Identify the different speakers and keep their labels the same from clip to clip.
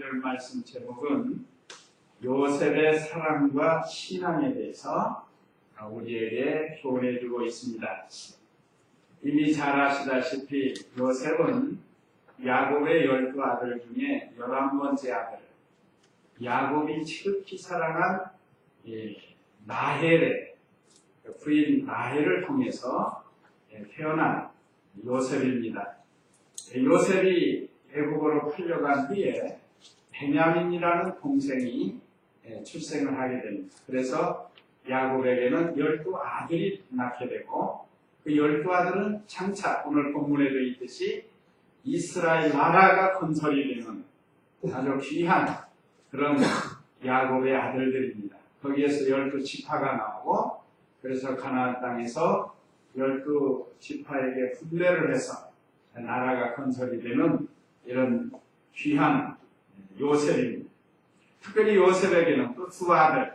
Speaker 1: 오늘 말씀 제목은 요셉의 사랑과 신앙에 대해서 우리에게 교훈해주고 있습니다. 이미 잘 아시다시피 요셉은 야곱의 12아들 중에 11번째 아들, 야곱이 지극히 사랑한 라헬의 부인 라헬을 통해서 태어난 요셉입니다. 요셉이 애국으로 풀려간 뒤에 베냐민이라는 동생이 출생을 하게 됩니다. 그래서 야곱에게는 12아들이 낳게 되고 그 12아들은 장차 오늘 본문에도 있듯이 이스라엘 나라가 건설이 되는 아주 귀한 그런 야곱의 아들들입니다. 거기에서 12지파가 나오고 그래서 가나안 땅에서 12지파에게 분배를 해서 나라가 건설이 되는 이런 귀한 요셉입니다. 특별히 요셉에게는 또 두 아들,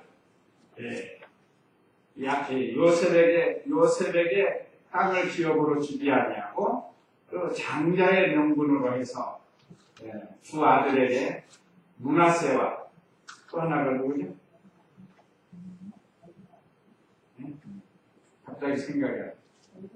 Speaker 1: 요셉에게 땅을 기업으로 주지 아니하고 또 장자의 명분으로 해서 두 아들에게 므낫세와 또 하나가 누구죠? 갑자기 생각이 안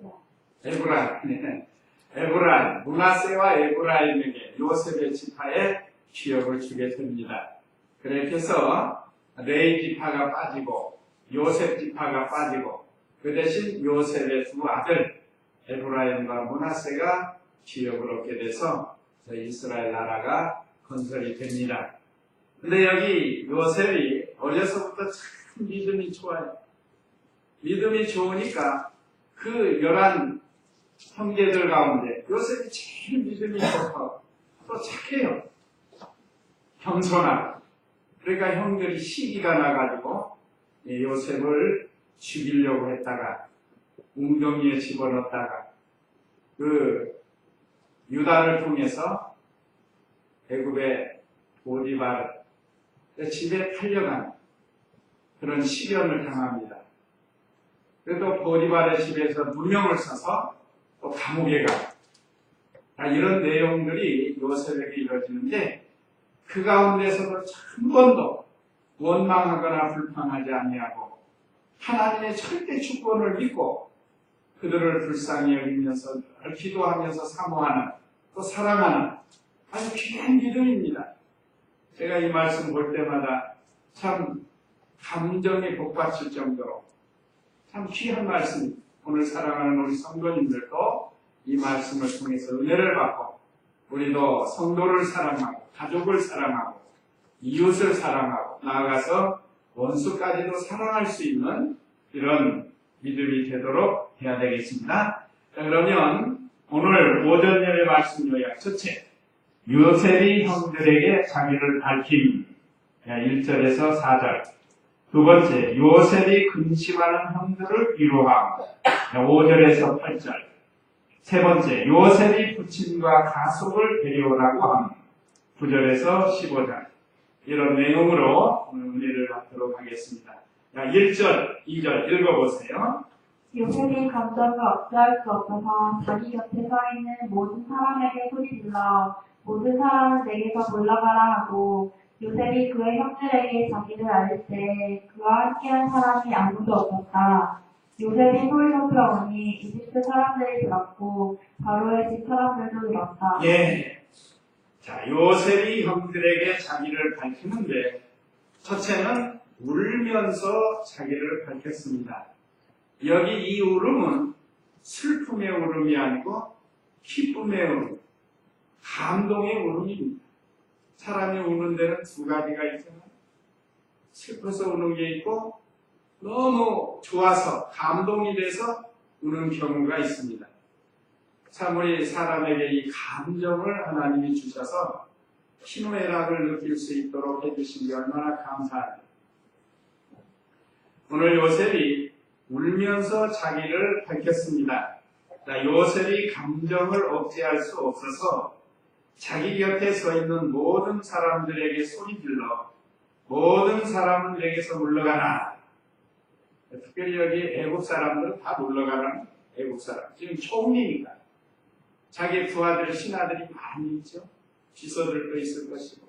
Speaker 1: 나요. 에브라임, 므낫세와 에브라임에게 요셉의 지파에 기업을 주게 됩니다. 그렇게 해서 레위 지파가 빠지고 요셉 지파가 빠지고 그 대신 요셉의 두 아들 에브라임과 므낫세가 기업을 얻게 돼서 이스라엘 나라가 건설이 됩니다. 근데 여기 요셉이 어려서부터 참 믿음이 좋아요. 믿음이 좋으니까 그 11 형제들 가운데 요셉이 제일 믿음이 좋고 또 착해요. 겸손하고. 그러니까 형들이 시기가 나가지고 요셉을 죽이려고 했다가 웅덩이에 집어넣었다가 그 유다를 통해서 애굽의 보디발 집에 팔려간 그런 시련을 당합니다. 그래도 보디발의 집에서 누명을 써서 또 감옥에 가. 이런 내용들이 요셉에게 이루어지는데 그 가운데서도 한 번도 원망하거나 불평하지 아니하고 하나님의 절대 주권을 믿고 그들을 불쌍히 여기면서 기도하면서 사모하는 또 사랑하는 아주 귀한 믿음입니다. 제가 이 말씀 볼 때마다 참 감정이 복받칠 정도로 참 귀한 말씀, 오늘 사랑하는 우리 성도님들도 이 말씀을 통해서 은혜를 받고 우리도 성도를 사랑하고 가족을 사랑하고 이웃을 사랑하고 나아가서 원수까지도 사랑할 수 있는 이런 믿음이 되도록 해야 되겠습니다. 자, 그러면 오늘 오전 예배 말씀 요약 첫째, 요셉이 형들에게 자기를 밝힘 1절에서 4절. 두 번째, 요셉이 근심하는 형들을 위로함 5절에서 8절. 세 번째, 요셉이 부친과 가족을 데려오라고 함 9절에서 15절. 이런 내용으로 오늘 은혜를 받도록 하겠습니다. 1절, 2절 읽어보세요.
Speaker 2: 요셉이 감정을 억제할 수 없어서 자기 곁에 서 있는 모든 사람에게 소리질러 모든 사람은 내게서 물러가라 하고 요셉이 그의 형들에게 자기를 알릴 때 그와 함께한 사람이 아무도 없었다. 요셉이 소리로 들어오니 이집트 사람들이 들었고 바로의 집 사람들도 들었다.
Speaker 1: 예. 자, 요셉이 형들에게 자기를 밝히는데 첫째는 울면서 자기를 밝혔습니다. 여기 이 울음은 슬픔의 울음이 아니고 기쁨의 울음, 감동의 울음입니다. 사람이 우는 데는 두 가지가 있잖아요. 슬퍼서 우는 게 있고 너무 좋아서 감동이 돼서 우는 경우가 있습니다. 참 우리 사람에게 이 감정을 하나님이 주셔서 희노애락을 느낄 수 있도록 해주신 게 얼마나 감사합니다. 오늘 요셉이 울면서 자기를 밝혔습니다. 자, 요셉이 감정을 억제할 수 없어서 자기 곁에 서 있는 모든 사람들에게 소리질러 모든 사람은 내게서 물러가라. 특별히 여기 애국 사람들은 다 물러가라는 애국 사람. 지금 총리니까. 자기 부하들, 신하들이 많이 있죠. 비서들도 있을 것이고.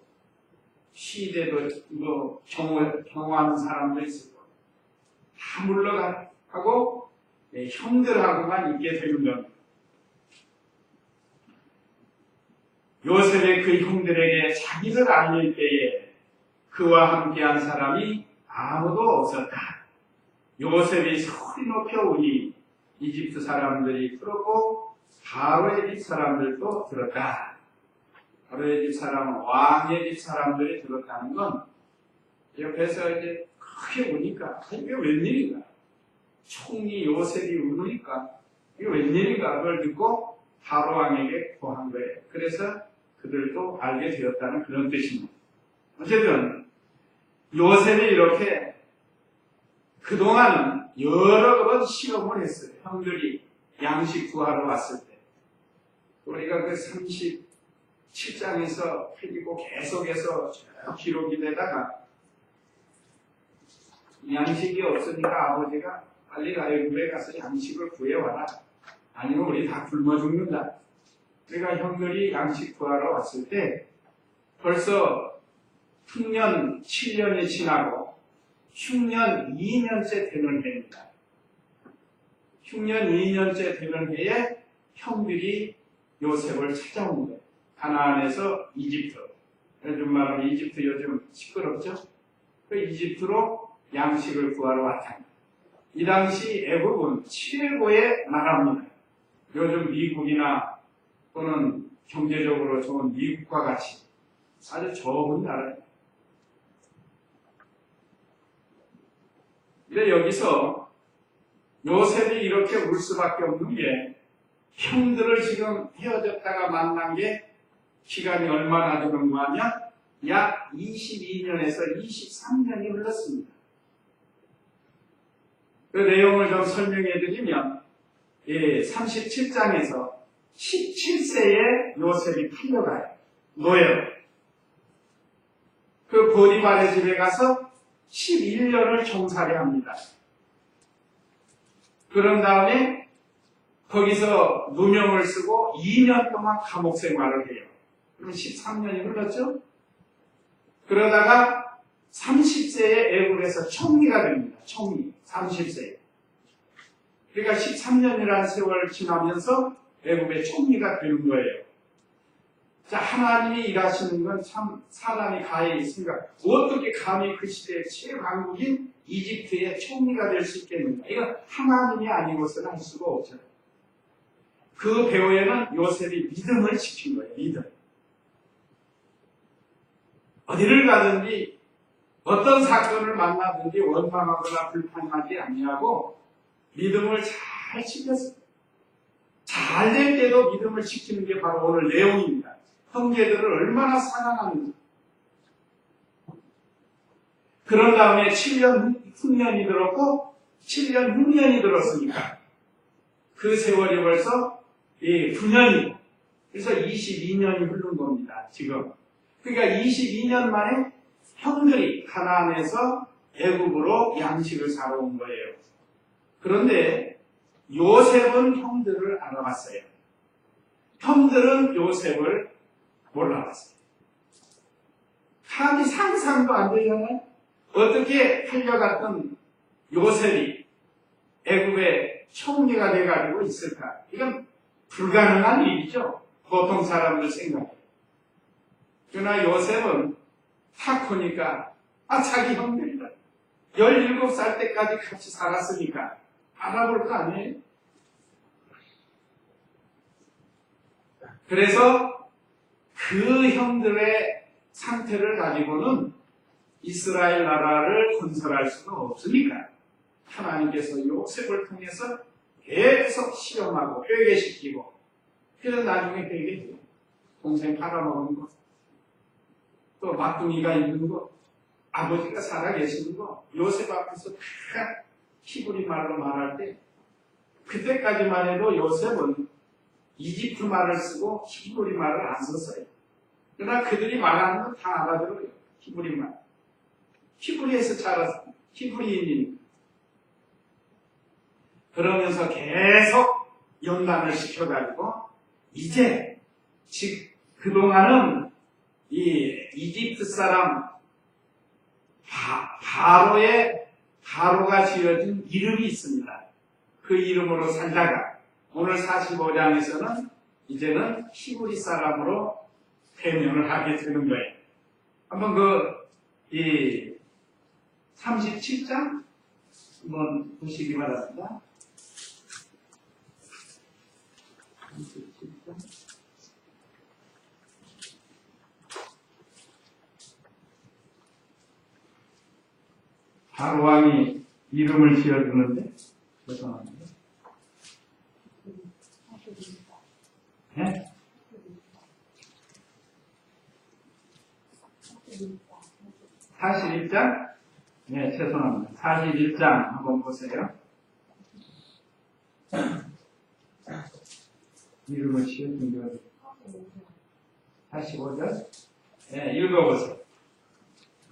Speaker 1: 시대도 경호하는 사람도 있을 거고 다 물러가고 형들하고만 있게 되는 겁니다. 요셉의 그 형들에게 자기를 알릴 때에 그와 함께한 사람이 아무도 없었다. 요셉이 소리 높여 우니 이집트 사람들이 들었고 바로의 집 사람들도 들었다. 바로의 집 사람은 왕의 집 사람들이 들었다는 건 옆에서 이제 크게 우니까 이게 웬일인가? 총리 요셉이 우니까 이게 웬일인가? 그걸 듣고 바로 왕에게 고한 거예요. 그래서 그들도 알게 되었다는 그런 뜻입니다. 어쨌든 요셉이 이렇게 그동안은 여러 번 시험을 했어요. 형들이 양식 구하러 왔을 때. 우리가 그 37장에서 그리고 계속해서 기록이 되다가 양식이 없으니까 아버지가 빨리 애굽에 가서 양식을 구해와라. 아니면 우리 다 굶어 죽는다. 그러니까 형들이 양식 구하러 왔을 때 벌써 흉년 7년이 지나고 흉년 2년째 되는 해입니다. 흉년 2년째 되는 해에 형들이 요셉을 찾아온 거예요. 가나안에서 이집트. 요즘 말하면 이집트 요즘 시끄럽죠? 그 이집트로 양식을 구하러 왔답니다. 이 당시 애굽은 최고의 나라입니다. 요즘 미국이나 또는 경제적으로 좋은 미국과 같이 아주 좋은 나라예요. 근데 여기서 요셉이 이렇게 울 수밖에 없는 게 형들을 지금 헤어졌다가 만난 게 기간이 얼마나 되는 거 하면 약 22년에서 23년이 흘렀습니다. 그 내용을 좀 설명해 드리면 37장에서 17세에 요셉이 팔려가요. 노예로. 그 보디발의 집에 가서 11년을 종살이 합니다. 그런 다음에 거기서 누명을 쓰고 2년 동안 감옥 생활을 해요. 그럼 13년이 흘렀죠? 그러다가 30세에 애굽에서 총리가 됩니다. 총리. 30세. 그러니까 13년이라는 세월을 지나면서 애굽의 총리가 되는 거예요. 자, 하나님이 일하시는 건 참 사람이 가해 있습니다. 어떻게 감히 그 시대의 최강국인 이집트의 총리가 될 수 있겠는가? 이건 하나님이 아니고서는 할 수가 없죠. 그 배후에는 요셉이 믿음을 지킨 거예요. 믿음. 어디를 가든지 어떤 사건을 만나든지 원망하거나 불평하지 아니하고 믿음을 잘 지켰어요. 잘 될 때도 믿음을 지키는 게 바로 오늘 내용입니다. 형제들을 얼마나 사랑하는지. 그런 다음에 7년 흉년이 들었고 7년 흉년이 들었으니까 그 세월이 벌써 9년이 그래서 22년이 흐른 겁니다. 지금. 그러니까 22년 만에 형들이 가나안에서 애굽으로 양식을 사러 온 거예요. 그런데 요셉은 형들을 알아봤어요. 형들은 요셉을 몰라봤어요. 감히 상상도 안 되잖아요. 어떻게 팔려갔던 요셉이 애굽의 총리가 돼가지고 있을까? 이건 불가능한 일이죠. 보통 사람들 생각에. 그러나 요셉은 탁 보니까 자기 형들이다. 17살 때까지 같이 살았으니까 알아볼 거 아니에요? 그래서 그 형들의 상태를 가지고는 이스라엘 나라를 건설할 수가 없으니까 하나님께서 요셉을 통해서 계속 시험하고 회개시키고 그래서 나중에 회개해요. 동생 팔아먹은 거, 또 막둥이가 있는 거, 아버지가 살아계시는 거, 요셉 앞에서 다 히브리 말로 말할 때 그때까지만 해도 요셉은 이집트 말을 쓰고 히브리 말을 안 썼어요. 그러나 그들이 말하는 건 다 알아들어요. 히브리 말. 히브리에서 자랐어요. 히브리인입니다. 그러면서 계속 연단을 시켜가지고 이제 즉 그동안은 이 이집트 사람 바로가 지어진 이름이 있습니다. 그 이름으로 살다가 오늘 45장에서는 이제는 히브리 사람으로 대면을 하게 되는 거예요. 한번 이 37장 한번 보시기 바랍니다. 37장. 바로 왕이 이름을 지어주는데, 죄송합니다. 네? 41장? 네, 죄송합니다. 41장 한번 보세요. 이름을 지어준 거 45절? 네, 읽어보세요.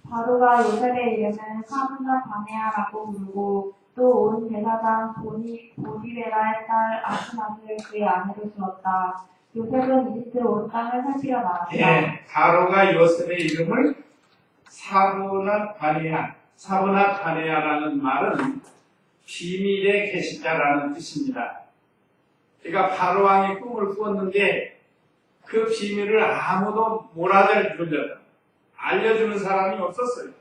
Speaker 2: 바로가 요셉의 이름은 사분자 바네아라고 부르고 또 온 제사장 보디베라의 딸 아스나를 그의 아내로 주었다. 요셉은 이집트 온 땅을 살피려 나갔다.
Speaker 1: 네, 바로가 요셉의 이름을 사브낫 바네아라는 말은 비밀의 계시자라는 뜻입니다. 그러니까 바로 왕이 꿈을 꾸었는데 그 비밀을 아무도 못 알려주는 사람이 없었어요.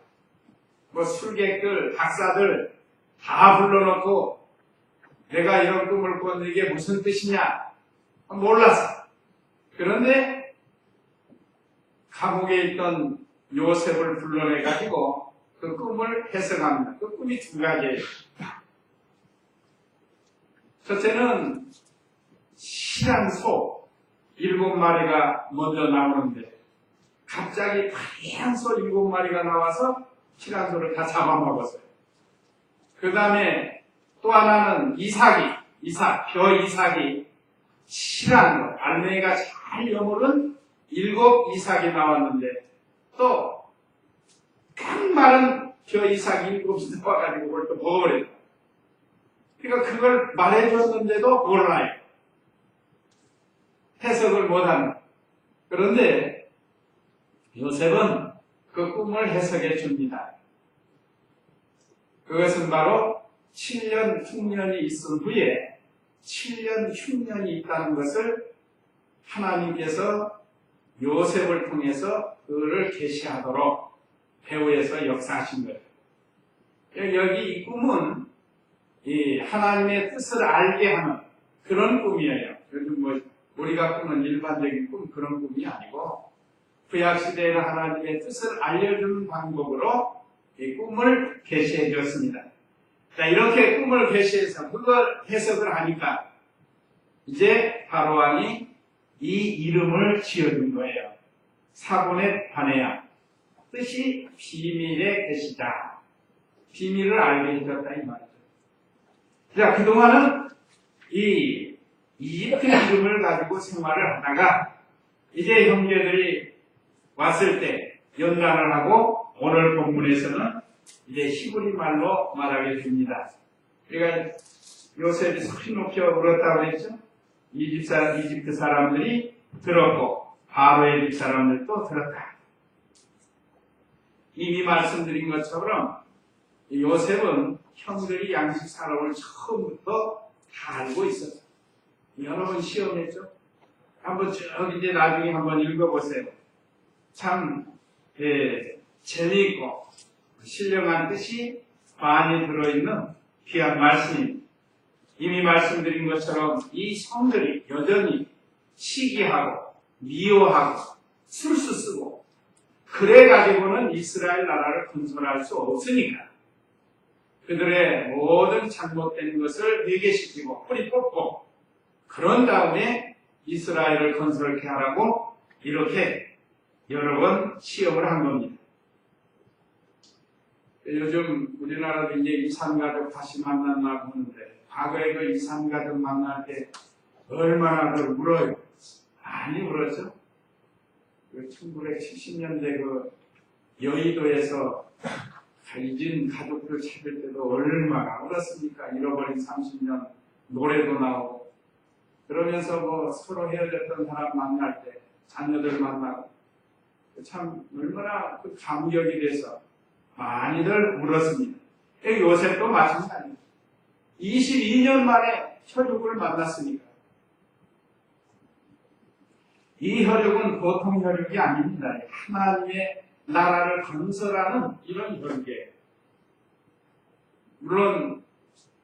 Speaker 1: 뭐 술객들, 박사들 다 불러놓고 내가 이런 꿈을 꾸었는데 이게 무슨 뜻이냐 몰랐어. 그런데 감옥에 있던 요셉을 불러내가지고 그 꿈을 해석합니다. 그 꿈이 두 가지예요. 첫째는 실한 소 7마리가 먼저 나오는데 갑자기 다양한 소 7마리가 나와서 실한 소를 다 잡아먹었어요. 그 다음에 또 하나는 벼 이삭이 실한 거, 알맹이가 잘 여물은 7 이삭이 나왔는데 또 깡마른 벼 이삭이 7이 나와가지고 그걸 또 먹어버렸다. 그러니까 그걸 말해줬는데도 몰라요. 해석을 못하는. 그런데 요셉은 그 꿈을 해석해 줍니다. 그것은 바로 7년 흉년이 있은 후에 7년 흉년이 있다는 것을 하나님께서 요셉을 통해서 그를 계시하도록 배후에서 역사하신 거예요. 여기 이 꿈은 이 하나님의 뜻을 알게 하는 그런 꿈이에요. 요즘 뭐 우리가 꾸는 일반적인 꿈 그런 꿈이 아니고 구약시대에는 하나님의 뜻을 알려주는 방법으로 이 꿈을 계시해 줬습니다. 자, 이렇게 꿈을 계시해서 그걸 해석을 하니까 이제 바로왕이 이 이름을 지어준 거예요. 사분의 바네아. 뜻이 비밀의 계시다. 비밀을 알게 해줬다 이 말이죠. 자, 그동안은 이 이집트 이름을 가지고 생활을 하다가 이제 형제들이 왔을 때 연단을 하고 오늘 본문에서는 이제 히브리 말로 말하게 됩니다. 그러니까 요셉이 소리 높여 울었다고 했죠. 이집트 사람들이 들었고 바로의 집 사람들도 들었다. 이미 말씀드린 것처럼 요셉은 형들이 양식 사람을 처음부터 다 알고 있었어요. 여러 번 시험했죠. 한번 쭉 이제 나중에 한번 읽어보세요. 참 재미있고 신령한 뜻이 많이 들어있는 귀한 말씀입니다. 이미 말씀드린 것처럼 이 성들이 여전히 시기하고 미워하고 술수 쓰고 그래가지고는 이스라엘 나라를 건설할 수 없으니까 그들의 모든 잘못된 것을 회개시키고 뿌리 뽑고 그런 다음에 이스라엘을 건설케 하라고 이렇게 여러 번 시험을 한 겁니다. 요즘 우리나라도 이제 이산가족 다시 만난다고 하는데 과거에 그 이산가족 만날 때 얼마나들 울어요. 많이 울었죠. 그 1970년대 그 여의도에서 잊은 가족들 찾을 때도 얼마나 울었습니까? 잃어버린 30년 노래도 나오고 그러면서 뭐 서로 헤어졌던 사람 만날 때 자녀들 만나고 참 얼마나 그 감격이 돼서 많이들 울었습니다. 요셉도 마찬가지입니다. 22년 만에 혈육을 만났으니까 이 혈육은 보통 혈육이 아닙니다. 하나님의 나라를 건설하는 이런 혈육이에요. 물론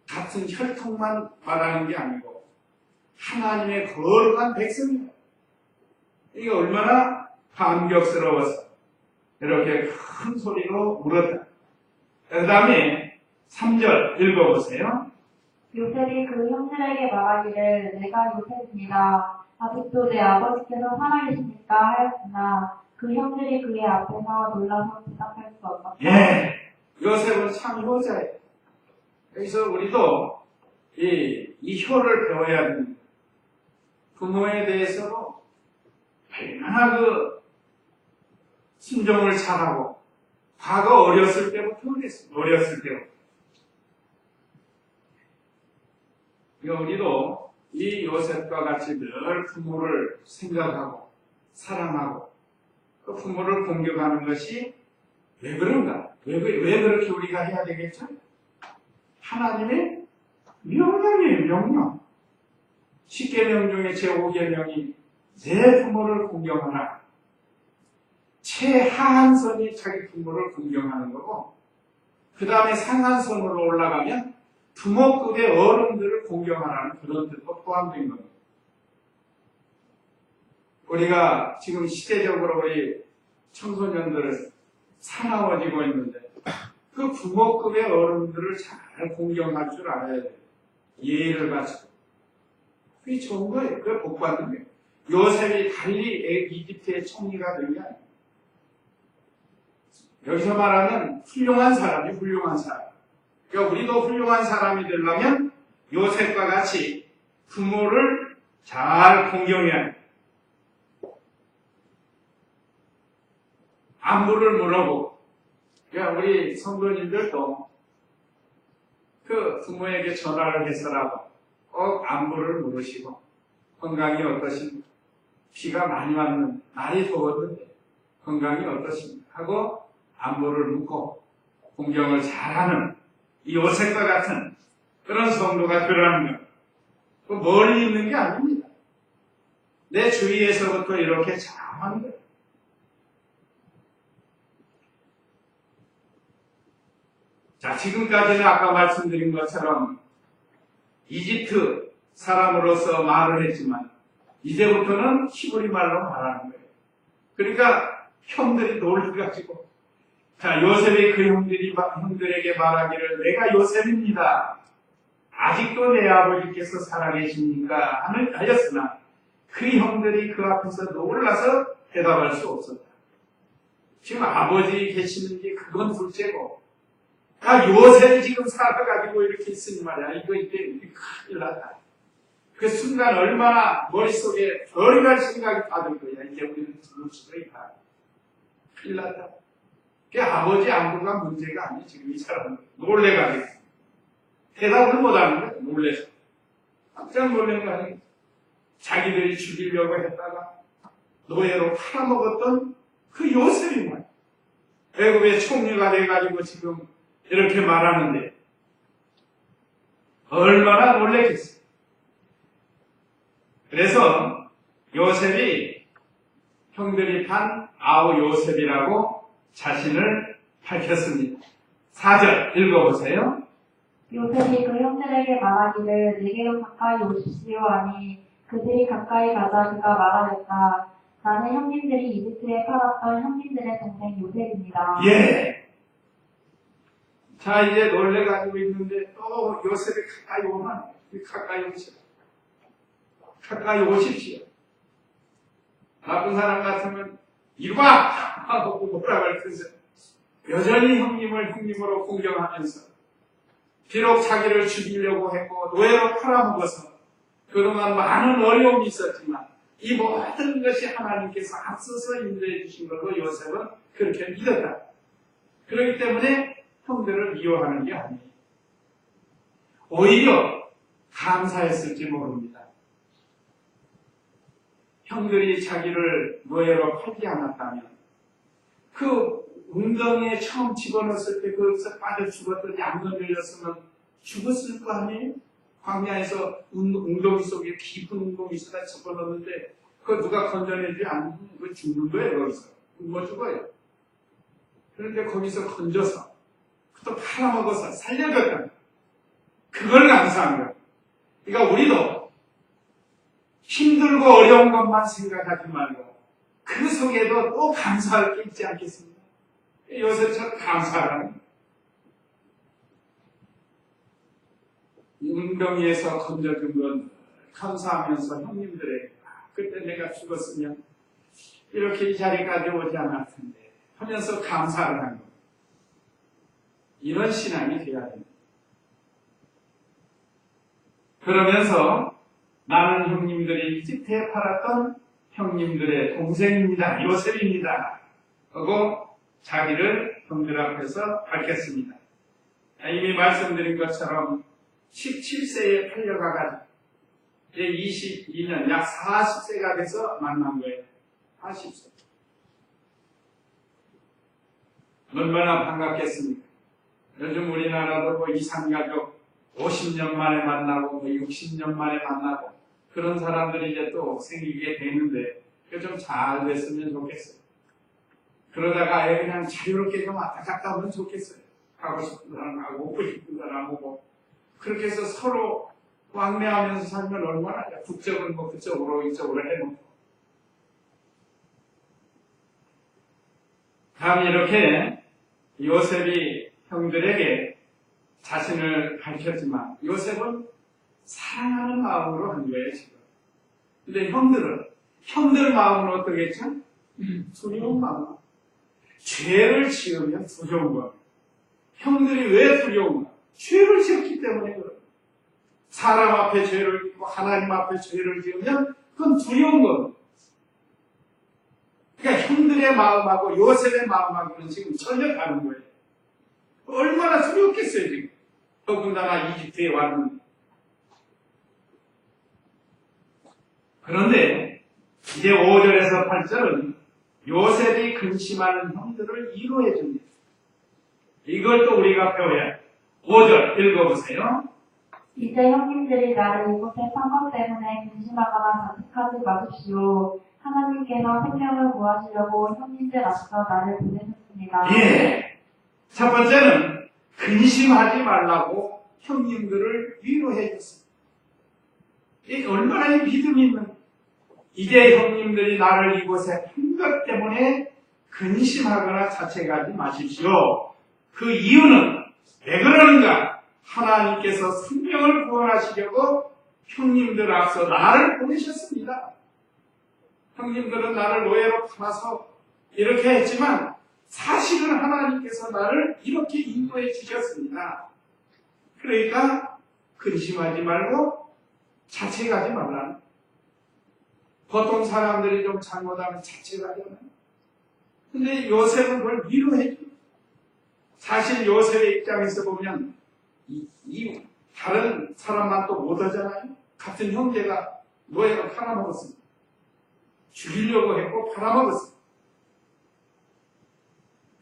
Speaker 1: 같은 혈통만 말하는 게 아니고 하나님의 거룩한 백성입니다. 이게 얼마나 감격스러워서 이렇게 큰 소리로 울었다. 그 다음에 3절 읽어보세요.
Speaker 2: 요셉이 그 형들에게 말하기를 내가 요셉입니다. 아직도 내 아버지께서 살아계십니까? 하였으나 그 형들이 그의 앞에서 놀라서 대답할 수 없었다.
Speaker 1: 예, 요셉은 참 효자예요. 그래서 우리도 이 효를 배워야 됩니다. 부모에 대해서도 얼마나 그 순종을 잘하고 과거 어렸을 때부터 그랬습니다. 어렸을 때부터. 우리도 이 요셉과 같이 늘 부모를 생각하고 사랑하고 그 부모를 공경하는 것이 왜 그런가? 왜 그렇게 우리가 해야 되겠죠? 하나님의 명령이에요, 명령. 10계명 중에 제5계명이 내 부모를 공경하라. 최하한선이 자기 부모를 공경하는 거고, 그 다음에 상한선으로 올라가면 부모급의 어른들을 공경하라는 그런 뜻도 포함된 겁니다. 우리가 지금 시대적으로 우리 청소년들을 사나워지고 있는데 그 부모급의 어른들을 잘 공경할 줄 알아야 돼요. 예의를 갖추고. 그게 좋은 거예요. 그게 복 받는 거예요. 요셉이 달리 이집트의 총리가 된 게 아니에요. 여기서 말하는 훌륭한 사람이 훌륭한 사람. 그러니까 우리도 훌륭한 사람이 되려면 요셉과 같이 부모를 잘 공경해야 해요. 안부를 물어보고. 그러니까 우리 성도님들도 그 부모에게 전화를 해서라도 꼭 안부를 물으시고 건강이 어떠십니까? 비가 많이 왔는 날이 더웠는데 건강이 어떠십니까? 하고 안부를 묻고 공경을 잘하는 이 요셉과 같은 그런 성도가 되라는 것. 그 멀리 있는 게 아닙니다. 내 주위에서부터 이렇게 잘하는 거예요. 자, 지금까지는 아까 말씀드린 것처럼 이집트 사람으로서 말을 했지만 이제부터는 히브리 말로 말하는 거예요. 그러니까 형들이 놀라가지고 자, 요셉이 그 형들에게 말하기를 내가 요셉입니다. 아직도 내 아버지께서 살아계십니까? 하였으나 그 형들이 그 앞에서 놀라서 대답할 수 없었다. 지금 아버지 계시는 게 그건 둘째고 요셉이 지금 살아가지고 이렇게 있으니 말이야. 이거 이제 큰일 났다. 그 순간 얼마나 머릿속에 별의별 생각이 받을 거야. 이제 우리는 들을 수도 있다. 큰일 났다. 그 아버지 안부가 문제가 아니지. 지금 이 사람은 놀래가지고 대답을 못하는 거야. 놀래서. 깜짝 놀란 거 아니야. 자기들이 죽이려고 했다가 노예로 팔아먹었던 그 요셉이 말이야. 애굽의 총리가 돼가지고 지금 이렇게 말하는데 얼마나 놀랬겠어요. 그래서 요셉이 형들이 판 아우 요셉이라고 자신을 밝혔습니다. 4절 읽어보세요.
Speaker 2: 요셉이 그 형들에게 말하기를 내게로 가까이 오십시오 하니 그들이 가까이 가자 그가 말하였다. 나는 형님들이 이집트에 팔았던 형님들의 동생 요셉입니다.
Speaker 1: 예. 자, 이제 놀래가지고 있는데 또 요셉이 가까이 오면 가까이 오십시오. 가까이 오십시오. 나쁜 사람 같으면 이리 와! 하고 뭐라고 할 텐데 여전히 형님을 형님으로 공경하면서 비록 자기를 죽이려고 했고 노예로 팔아먹어서 그동안 많은 어려움이 있었지만 이 모든 것이 하나님께서 앞서서 인도해 주신 걸로 요셉은 그렇게 믿었다. 그렇기 때문에 형들을 미워하는 게 아니에요. 오히려 감사했을지 모릅니다. 형들이 자기를 노예로 팔지 않았다면 그 웅덩이에 처음 집어넣었을 때 거기서 빠져 죽었더니 안 열렸으면 죽었을 거 아니에요? 광야에서 웅덩이 속에 깊은 웅덩이 있어다 집어넣었는데 그거 누가 건져내지 않으면 그거 죽는 거예요. 거기서 굶어 죽어요. 그런데 거기서 건져서 또 팔아먹어서 살려줬다. 그걸 감사한 거예요. 그러니까 우리도 힘들고 어려운 것만 생각하지 말고 그 속에도 또 감사할 게 있지 않겠습니까? 요새처럼 감사하는 거예요. 웅덩이에서 건져준 건 감사하면서 형님들에게 그때 내가 죽었으면 이렇게 이 자리까지 오지 않을 텐데 하면서 감사를 한 겁니다. 이런 신앙이 되어야 됩니다. 그러면서 나는 형님들이 이집트에 팔았던 형님들의 동생입니다. 요셉입니다. 하고 자기를 형들 앞에서 밝혔습니다. 이미 말씀드린 것처럼 17세에 팔려가가지고 이제 22년 약 40세가 돼서 만난 거예요. 40세. 얼마나 반갑겠습니까? 요즘 우리나라도 뭐 이산가족 50년 만에 만나고 뭐 60년 만에 만나고 그런 사람들이 이제 또 생기게 되는데 좀 잘 됐으면 좋겠어요. 그러다가 아예 그냥 자유롭게 좀 왔다 갔다 하면 좋겠어요. 가고 싶은 사람하고 오고 싶은 사람하고 그렇게 해서 서로 왕래하면서 살면 얼마나 국적은 뭐 그쪽으로 이쪽으로 해놓고 다음 이렇게 요셉이 형들에게 자신을 밝혔지만 요셉은 사랑하는 마음으로 한 거예요 지금. 근데 형들 마음은 어떠겠죠? 두려운 마음. 죄를 지으면 두려운 거예요. 형들이 왜 두려운가? 죄를 지었기 때문에 그래요. 사람 앞에 죄를 짓고 하나님 앞에 죄를 지으면 그건 두려운 거예요. 그러니까 형들의 마음하고 요셉의 마음하고는 지금 전혀 다른 거예요. 얼마나 두렵겠어요 지금. 더군다나 이집트에 왔는데. 그런데 이제 5절에서 8절은 요셉이 근심하는 형들을 위로해 줍니다. 이걸 또 우리가 배워야 해요. 5절 읽어보세요.
Speaker 2: 이제 형님들이 나를 이곳의 상황 때문에 근심하거나 자책하지 마십시오. 하나님께서 생명을 구하시려고 형님들 앞서 나를 보내셨습니다.
Speaker 1: 예. 첫 번째는 근심하지 말라고 형님들을 위로해 줬습니다. 이게 얼마나 믿음이 있는 거예요. 이제 형님들이 나를 이곳에 한 것 때문에 근심하거나 자책하지 마십시오. 그 이유는 왜 그러는가? 하나님께서 생명을 구원하시려고 형님들 앞서 나를 보내셨습니다. 형님들은 나를 노예로 팔아서 이렇게 했지만 사실은 하나님께서 나를 이렇게 인도해 주셨습니다. 그러니까 근심하지 말고 자책하지 말라는. 보통 사람들이 좀 잘못하면 자책하잖아요. 근데 요셉은 그걸 위로해 줘요. 사실 요셉의 입장에서 보면 이 다른 사람만 또 못하잖아요. 같은 형제가 노예로 팔아먹었습니다. 죽이려고 했고 팔아먹었습니다.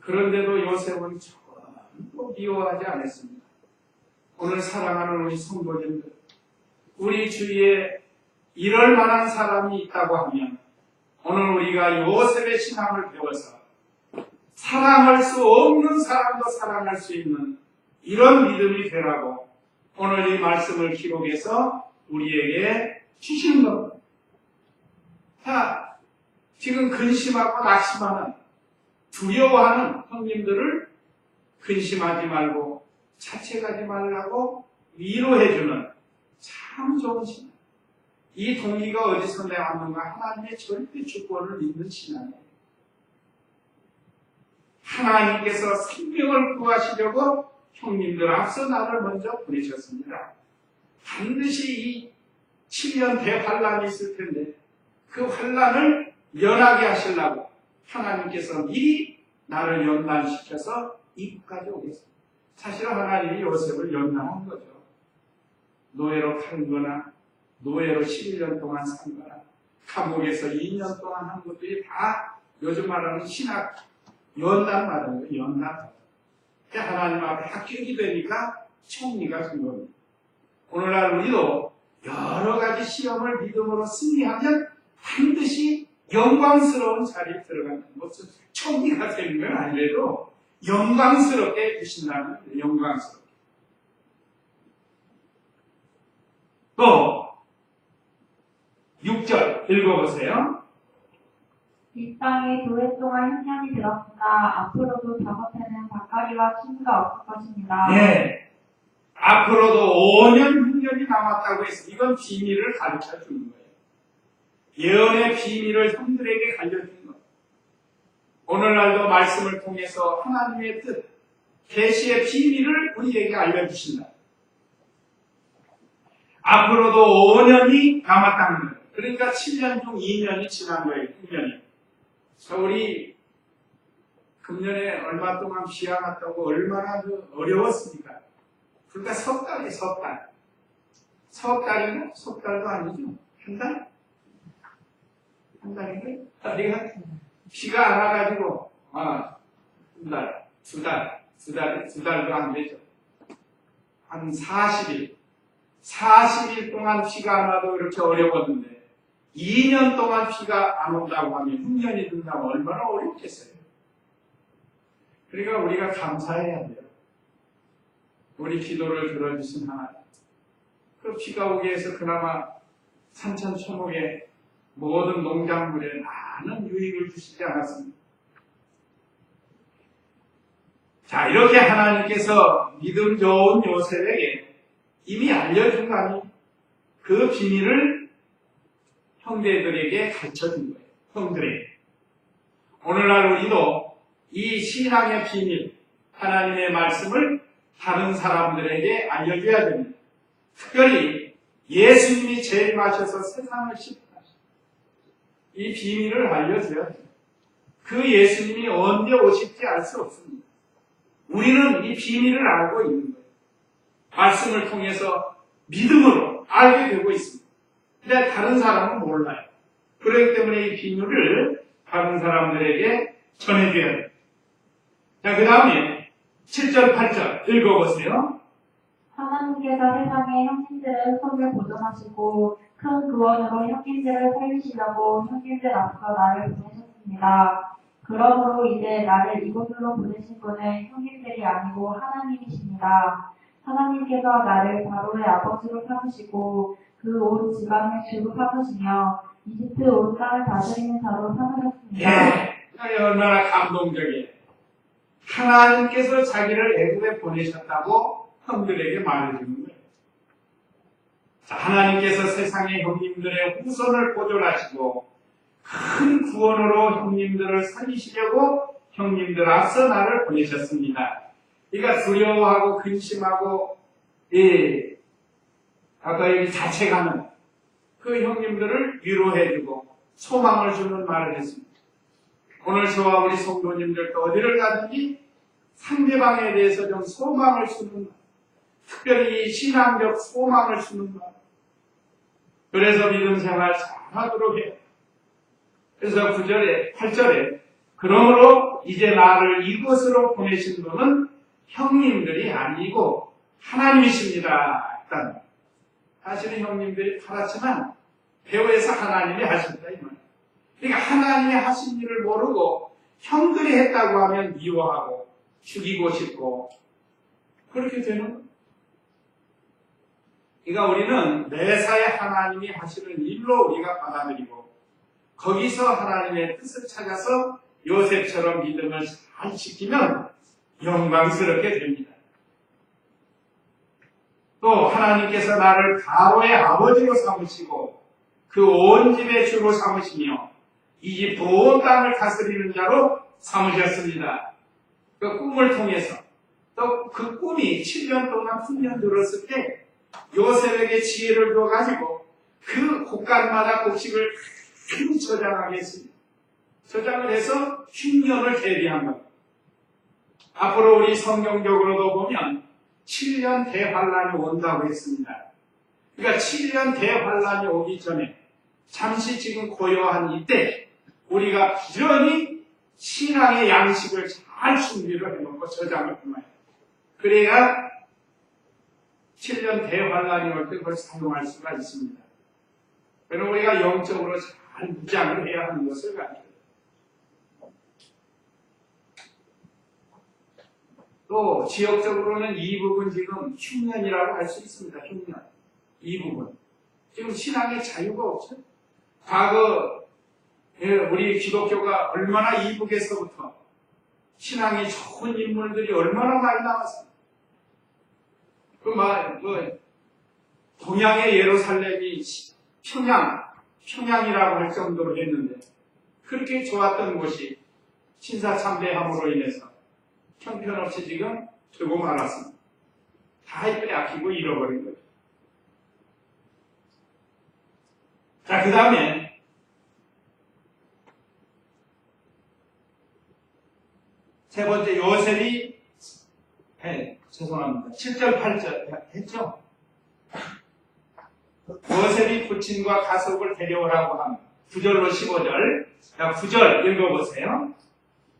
Speaker 1: 그런데도 요셉은 전혀 미워하지 않았습니다. 오늘 사랑하는 우리 성도님들, 우리 주위에 이럴 만한 사람이 있다고 하면 오늘 우리가 요셉의 신앙을 배워서 사랑할 수 없는 사람도 사랑할 수 있는 이런 믿음이 되라고 오늘 이 말씀을 기록해서 우리에게 주시는 겁니다. 자, 지금 근심하고 낙심하는 두려워하는 형님들을 근심하지 말고 자책하지 말라고 위로해주는 참 좋은 신앙. 이 동기가 어디서 나왔는가? 하나님의 절대 주권을 믿는 신앙이에요. 하나님께서 생명을 구하시려고 형님들 앞서 나를 먼저 보내셨습니다. 반드시 이 7년 대환란이 있을 텐데 그 환란을 면하게 하시려고 하나님께서 미리 나를 연단시켜서 이곳까지 오겠습니다. 사실은 하나님이 요셉을 연단한 거죠. 노예로 팔은 거나 노예로 11년 동안 산 거나 감옥에서 2년 동안 한 것들이 다 요즘 말하는 신학 연단 받은 거예요. 연단. 하나님 앞에 합격이 되니까 총리가 준 겁니다. 오늘날 우리도 여러 가지 시험을 믿음으로 승리하면 반드시 영광스러운 자리에 들어가는 것은 총리가 되는 건 아니래도 영광스럽게 해주신다는 거예요. 영광스럽게. 또 6절 읽어보세요.
Speaker 2: 이 땅에 교회 동안 흉년이 들었으나 앞으로도 저것에는 박가리와 침수가 없을 것입니다.
Speaker 1: 네. 앞으로도 5년 흉년이 남았다고 해서 이건 비밀을 가르쳐 주는 거예요. 예언의 비밀을 형들에게 알려주는 거예요. 오늘날도 말씀을 통해서 하나님의 뜻, 계시의 비밀을 우리에게 알려주신다. 앞으로도 5년이 남았다는 거예요. 그러니까 7년 중 2년이 지난 거예요. 2년이. 우리 금년에 얼마 동안 비가 왔다고 얼마나 어려웠습니까? 그러니까 석 달이에요. 석 달. 석 달인가? 석 달도 아니죠. 한 달? 한 달인가요? 우리가 비가 안 와가지고 두 달도 안 되죠. 한 40일 동안 비가 안 와도 이렇게 어려웠는데 2년 동안 비가 안 온다고 하면 흉년이 든다면 얼마나 어렵겠어요. 그러니까 우리가 감사해야 돼요. 우리 기도를 들어주신 하나님. 그 비가 오게 해서 그나마 산천초목에 모든 농작물에 많은 유익을 주시지 않았습니까? 자, 이렇게 하나님께서 믿음 좋은 요셉에게 이미 알려준 거 아니에요? 그 비밀을 형제들에게 가르쳐준 거예요. 형들에게. 오늘날 우리도 이 신앙의 비밀, 하나님의 말씀을 다른 사람들에게 알려줘야 됩니다. 특별히 예수님이 제일 마셔서 세상을 씻으셨어요. 이 비밀을 알려줘야 돼요. 그 예수님이 언제 오실지 알 수 없습니다. 우리는 이 비밀을 알고 있는 거예요. 말씀을 통해서 믿음으로 알게 되고 있습니다. 근데 다른 사람은 몰라요. 그렇기 때문에 이 비밀을 다른 사람들에게 전해줘야 돼요. 자, 그 다음에 7절, 8절 읽어보세요.
Speaker 2: 하나님께서 세상의 형님들의 손을 보존하시고 큰 구원으로 형님들을 살리시려고 형님들 앞서 나를 보내셨습니다. 그러므로 이제 나를 이곳으로 보내신 분은 형님들이 아니고 하나님이십니다. 하나님께서 나를 바로의 아버지로 삼으시고 그 온 지방의 주로 삼으시며 이집트 온 땅을 다스리는 자로 삼으셨습니다.
Speaker 1: 예, 얼마나 감동적이에요. 하나님께서 자기를 애굽에 보내셨다고 형들에게 말해주는 거예요. 자, 하나님께서 세상의 형님들의 후손을 보존하시고 큰 구원으로 형님들을 살리시려고 형님들 앞서 나를 보내셨습니다. 그러니까 두려워하고 근심하고 아까 여기 자책하는 그 형님들을 위로해주고 소망을 주는 말을 했습니다. 오늘 저와 우리 성도님들도 어디를 가든지 상대방에 대해서 좀 소망을 주는 말, 특별히 신앙적 소망을 주는 말. 그래서 믿음 생활 잘하도록 해요. 그래서 9절에 8절에 그러므로 이제 나를 이곳으로 보내신 분은 형님들이 아니고 하나님이십니다. 일단 사실은 형님들이 팔았지만 배후에서 하나님이 하신다 이 말. 그러니까 하나님이 하신 일을 모르고 형들이 했다고 하면 미워하고 죽이고 싶고 그렇게 되는 거예요. 그러니까 우리는 매사에 하나님이 하시는 일로 우리가 받아들이고 거기서 하나님의 뜻을 찾아서 요셉처럼 믿음을 잘 지키면 영광스럽게 됩니다. 또 하나님께서 나를 바로의 아버지로 삼으시고 그 온 집의 주로 삼으시며 이집트 온 땅을 다스리는 자로 삼으셨습니다. 그 꿈을 통해서 또 그 꿈이 7년 동안 흉년 들었을 때 요셉에게 지혜를 줘가지고 그 곳간마다 곡식을 큰 저장하겠습니다. 저장을 해서 흉년을 대비한 겁니다. 앞으로 우리 성경적으로도 보면 7년 대환란이 온다고 했습니다. 그러니까 7년 대환란이 오기 전에 잠시 지금 고요한 이때 우리가 부지런히 신앙의 양식을 잘 준비를 해놓고 저장을 해놔요. 그래야 7년 대환란이 올 때 그걸 사용할 수가 있습니다. 그럼 우리가 영적으로 잘 무장을 해야 하는 것을 가지고 또 지역적으로는 이 부분 지금 흉년이라고 할 수 있습니다. 흉년. 이 부분. 지금 신앙의 자유가 없죠. 과거 우리 기독교가 얼마나 이북에서부터 신앙이 좋은 인물들이 얼마나 많이 나왔습니다. 동양의 예루살렘이 평양이라고 할 정도로 했는데 그렇게 좋았던 곳이 신사참배함으로 인해서 형편없이 지금 두고 말았습니다. 다 빼앗기고 잃어버린 거죠. 자, 그 다음에 세 번째 요셉이 죄송합니다. 7절 8절 했죠? 요셉이 부친과 가족을 데려오라고 합니다. 9절로 15절. 자, 9절 읽어보세요.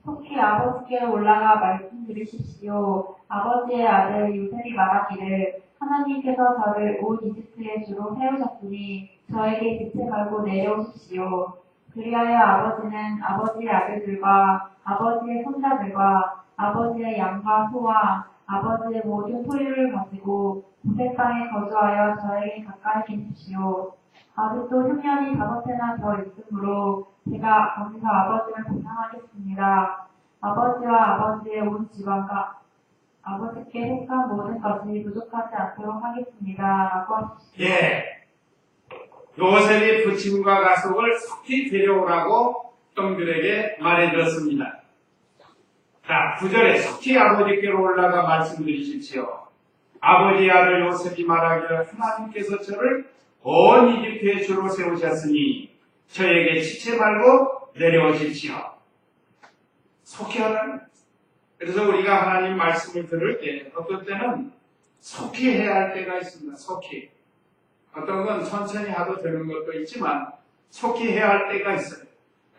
Speaker 2: 속히 아버지께로 올라가 말씀드리십시오. 아버지의 아들 요셉이 말하기를 하나님께서 저를 온 이집트의 주로 세우셨으니 저에게 지체 말고 내려오십시오. 그리하여 아버지는 아버지의 아들들과 아버지의 손자들과 아버지의 양과 소와 아버지의 모든 소유를 가지고 고센 땅에 거주하여 저에게 가까이 계십시오. 아직도 흉년이 5해나 더 있으므로 제가 거기서 아버지를 보상하겠습니다. 아버지와 아버지의 온 집안과 아버지께 속한 모든 것이 부족하지 않도록 하겠습니다. 라고 하십시오.
Speaker 1: 예. 요셉이 부친과 가족을 속히 데려오라고 형들에게 말해줬습니다. 자, 9절에 속히 아버지께로 올라가 말씀드리십시오. 아버지의 아들 요셉이 말하기를 하나님께서 저를 온 이집트의 주로 세우셨으니 저에게 지체 말고 내려오십시오. 속히 하라는. 그래서 우리가 하나님 말씀을 들을 때 어떤 때는 속히 해야 할 때가 있습니다. 속히. 어떤 건 천천히 하도 되는 것도 있지만 속히 해야 할 때가 있어요.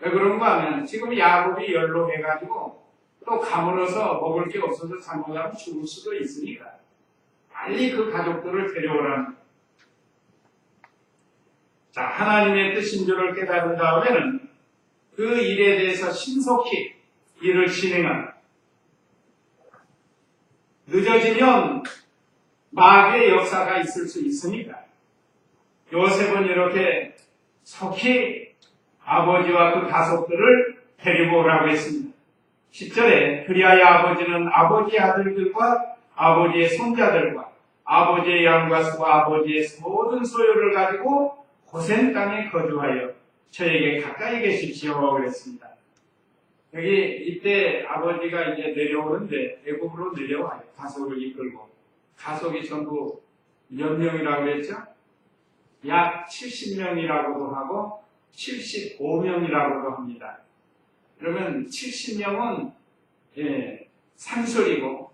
Speaker 1: 왜 그런가 하면 지금 야곱이 연로해가지고 또 가물어서 먹을 게 없어서 잘못하면 죽을 수도 있으니까 빨리 그 가족들을 데려오라는 거예요. 자, 하나님의 뜻인 줄을 깨달은 다음에는 그 일에 대해서 신속히 일을 진행합니다. 늦어지면 마귀의 역사가 있을 수 있으니까 요셉은 이렇게 속히 아버지와 그 가족들을 데리고 오라고 했습니다. 10절에 그리하여 아버지는 아버지의 아들들과 아버지의 손자들과 아버지의 양과 소와 아버지의 모든 소유를 가지고 고센 땅에 거주하여 저에게 가까이 계십시오 그랬습니다. 여기 이때 아버지가 이제 내려오는데 애굽으로 내려와요. 가족을 이끌고. 가족이 전부 몇 명이라고 했죠? 약 70명이라고도 하고 75명이라고도 합니다. 그러면 70명은 상술이고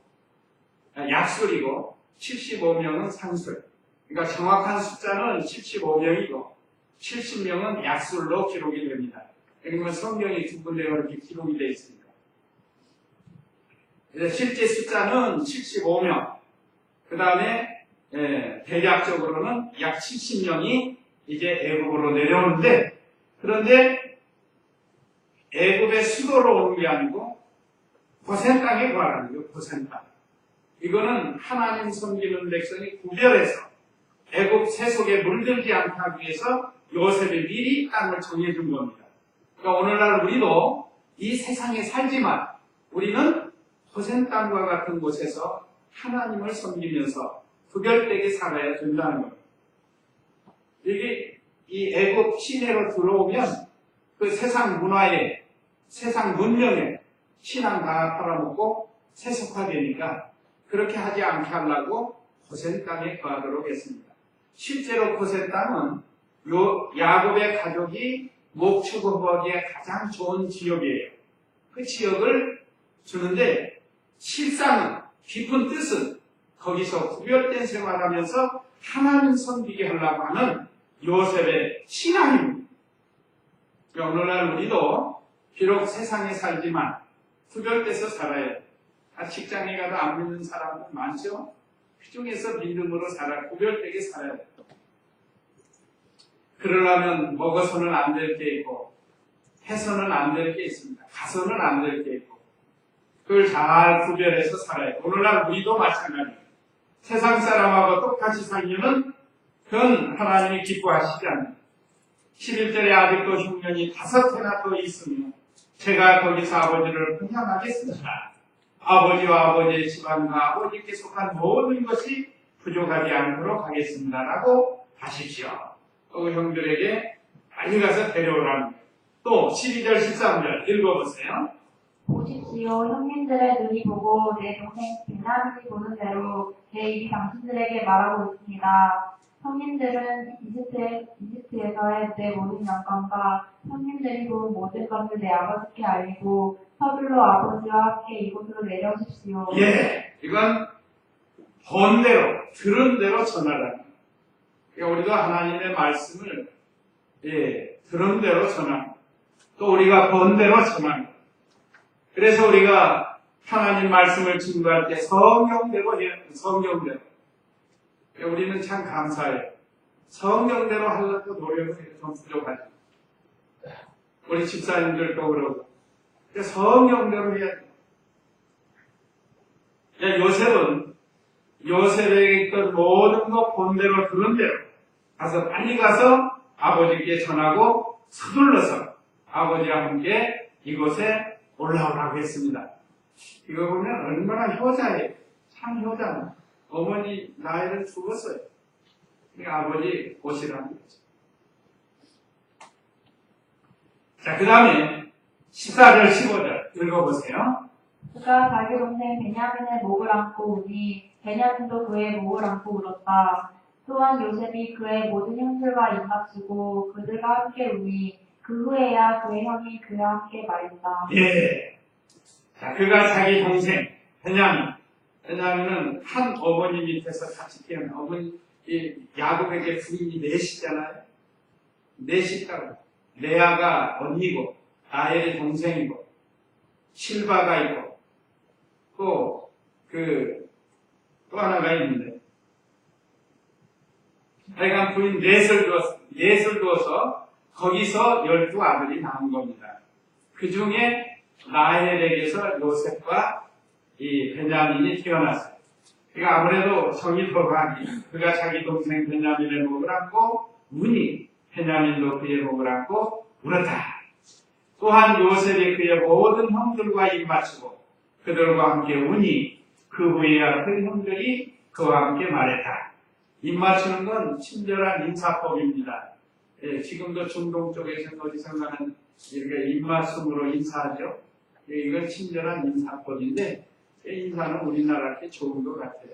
Speaker 1: 약술이고 75명은 상술. 그러니까 정확한 숫자는 75명이고 70명은 약술로 기록이 됩니다. 그러면 성경이 두 군데가 이렇게 기록이 되어 있습니다. 그래서 실제 숫자는 75명. 그 다음에 대략적으로는 약 70명이 이제 애굽으로 내려오는데 그런데 애굽의 수도로 오는 게 아니고 고센 땅에 구하라는 거예요. 고센 땅. 이거는 하나님 섬기는 백성이 구별해서 애굽 세속에 물들지 않게 하기 위해서 요셉이 미리 땅을 정해준 겁니다. 그러니까 오늘날 우리도 이 세상에 살지만 우리는 고센 땅과 같은 곳에서 하나님을 섬기면서 구별되게 살아야 된다는 겁니다. 이게 이 애굽 시내로 들어오면 그 세상 문화에 세상 문명에 신앙 다 팔아먹고 세속화되니까 그렇게 하지 않게 하려고 고센 땅에 거하도록 했습니다. 실제로 고센 땅은 야곱의 가족이 목축업하기에 가장 좋은 지역이에요. 그 지역을 주는데 실상은 깊은 뜻은 거기서 구별된 생활하면서 하나님 섬기게 하려고 하는 요셉의 신앙입니다. 그러니까 오늘날 우리도 비록 세상에 살지만 구별돼서 살아야 돼. 직장에 가도 안 믿는 사람들 많죠? 그 중에서 믿음으로 살아, 구별되게 살아야 돼. 그러려면 먹어서는 안 될 게 있고, 해서는 안 될 게 있습니다. 가서는 안 될 게 있고, 그걸 잘 구별해서 살아야 돼. 오늘날 우리도 마찬가지예요. 세상 사람하고 똑같이 살면은 그건 하나님이 기뻐하시지 않아요. 11절에 아직도 흉년이 5해나 더 있으며 제가 거기서 아버지를 분양하겠습니다. 아버지와 아버지의 집안과 아버지께 속한 모든 것이 부족하지 않도록 하겠습니다. 라고 하십시오. 또 형들에게 빨리 가서 데려오라는 거예요. 또 12절 13절 읽어보세요.
Speaker 2: 보십시오. 형님들의 눈이 보고 내 동생 베냐민이 보는 대로 내 입이 당신들에게 말하고 있습니다. 형님들은 이집트에서의 내 모든 영광과 형님들이 본 모든 것을 내 아버지께 알리고 서둘러 아버지와 함께 이곳으로 내려오십시오.
Speaker 1: 예, 이건 본 대로, 들은 대로 전하라는 거예요. 그러니까 우리도 하나님의 말씀을 들은 대로 전하는 거예요. 또 우리가 본 대로 전하는 거예요. 그래서 우리가 하나님 말씀을 증거할 때 성경대로 해야 돼요. 성경대로. 우리는 참 감사해요. 성경대로 하려고 노력을 해요. 좀 부족하죠. 우리 집사님들도 그러고. 성경대로 해야 돼요. 요셉은 요셉에게 있던 모든 것 본대로 들은 대로 가서 빨리 가서 아버지께 전하고 서둘러서 아버지와 함께 이곳에 올라오라고 했습니다. 이거 보면 얼마나 효자예요. 참 효자입니다. 어머니 나이를 죽었어요. 그러니까 아버지 오시라는 거죠. 자, 그 다음에 14절 15절 읽어보세요.
Speaker 2: 그가 자기 동생 베냐민의 목을 안고 우니 베냐민도 그의 목을 안고 울었다. 또한 요셉이 그의 모든 형들과 입맞추고 그들과 함께 우니 그 후에야 그의 형이 그와 함께 말했다.
Speaker 1: 예. 자, 그가 자기 동생 베냐민은 한 어머니 밑에서 같이 태어난 어머니, 야곱에게 부인이 넷이잖아요. 넷이 있다고. 레아가 언니고, 라헬이 동생이고, 실바가 있고, 또 하나가 있는데, 하여간 부인 넷을 두어서 거기서 12아들이 나온 겁니다. 그 중에 라헬에게서 요셉과 이 베냐민이 태어났어요. 그러니까 아무래도 성이 더 강하니 그가 자기 동생 베냐민의 목을 안고 우니 베냐민도 그의 목을 안고 울었다. 또한 요셉이 그의 모든 형들과 입맞추고 그들과 함께 우니 그 후에야 그 형들이 그와 함께 말했다. 입맞추는 건 친절한 인사법입니다. 예, 지금도 중동 쪽에서 어디선가는 이렇게 입맞춤으로 인사하죠. 예, 이건 친절한 인사법인데 인사는 우리나라께 좋은 것 같아요.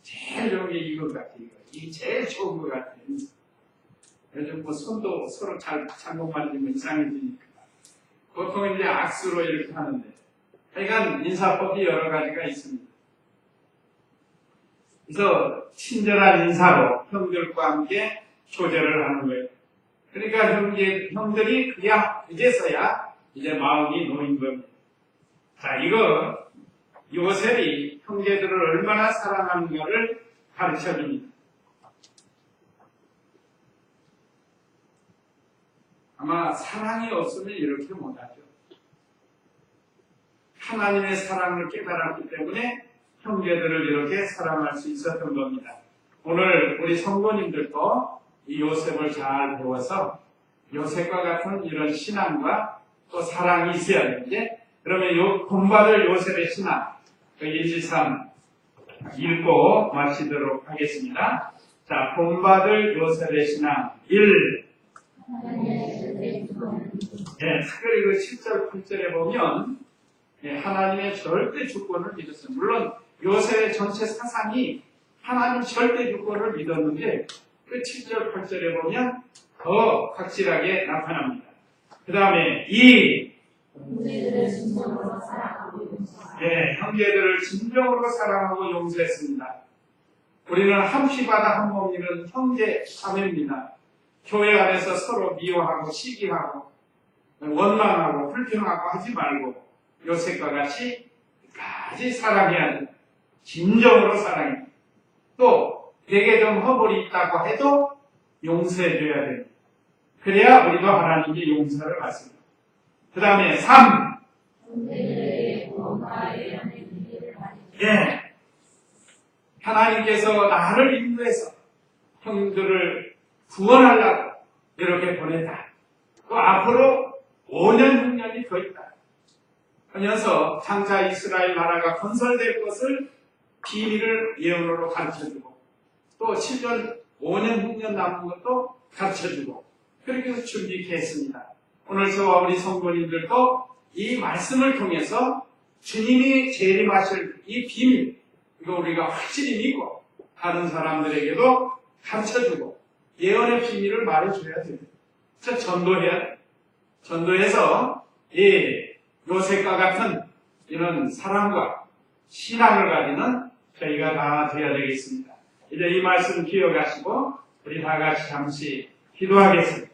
Speaker 1: 제일 좋은 게 이것 같아요. 이게 제일 좋은 것 같아요. 요즘 뭐 손도 서로 잘못 만지면 이상해지니까. 보통 이제 악수로 이렇게 하는데. 그러니까 인사법이 여러 가지가 있습니다. 그래서 친절한 인사로 형들과 함께 초대를 하는 거예요. 그러니까 형들이 그제서야 이제 마음이 놓인 겁니다. 자, 이거 요셉이 형제들을 얼마나 사랑하는가를 가르쳐 줍니다. 아마 사랑이 없으면 이렇게 못하죠. 하나님의 사랑을 깨달았기 때문에 형제들을 이렇게 사랑할 수 있었던 겁니다. 오늘 우리 성도님들도 이 요셉을 잘 배워서 요셉과 같은 이런 신앙과 또 사랑이 있어야 되는데, 그러면 본받을 요셉의 신앙 1, 2, 3 읽고 마치도록 하겠습니다. 자, 본받을 요셉의 신앙 1. 특별히 그 7절, 8절에 보면 하나님의 절대 주권을 믿었어요. 물론 요셉의 전체 사상이 하나님 절대 주권을 믿었는데 그 7절, 8절에 보면 더 확실하게 나타납니다. 그 다음에 2. 형제들을 진정으로 사랑하고 용서했습니다. 우리는 한피바다 한 몸이는 형제 자매입니다. 교회 안에서 서로 미워하고 시기하고 원망하고 불평하고 하지 말고 요셉과 같이 끝까지 사랑해야 된다. 진정으로 사랑해. 또 내게 좀 허물이 있다고 해도 용서해줘야 됩니다. 그래야 우리도 하나님께 용서를 받습니다. 그 다음에 3. 예. 하나님께서 나를 인도해서 형들을 구원하려고 이렇게 보냈다. 또 앞으로 5년, 6년이 더 있다. 하면서 장차 이스라엘 나라가 건설될 것을 비밀을 예언으로 가르쳐주고 또 7년, 5년, 6년 남은 것도 가르쳐주고 그렇게 해서 준비케 했습니다. 오늘 저와 우리 성도님들도 이 말씀을 통해서 주님이 재림하실 이 비밀 이거 우리가 확실히 믿고 다른 사람들에게도 가르쳐주고 예언의 비밀을 말해줘야 됩니다. 저 전도해야 돼요. 전도해서 요셉과 같은 이런 사랑과 신앙을 가지는 저희가 다 되어야 되겠습니다. 이제 이 말씀 기억하시고 우리 다 같이 잠시 기도하겠습니다.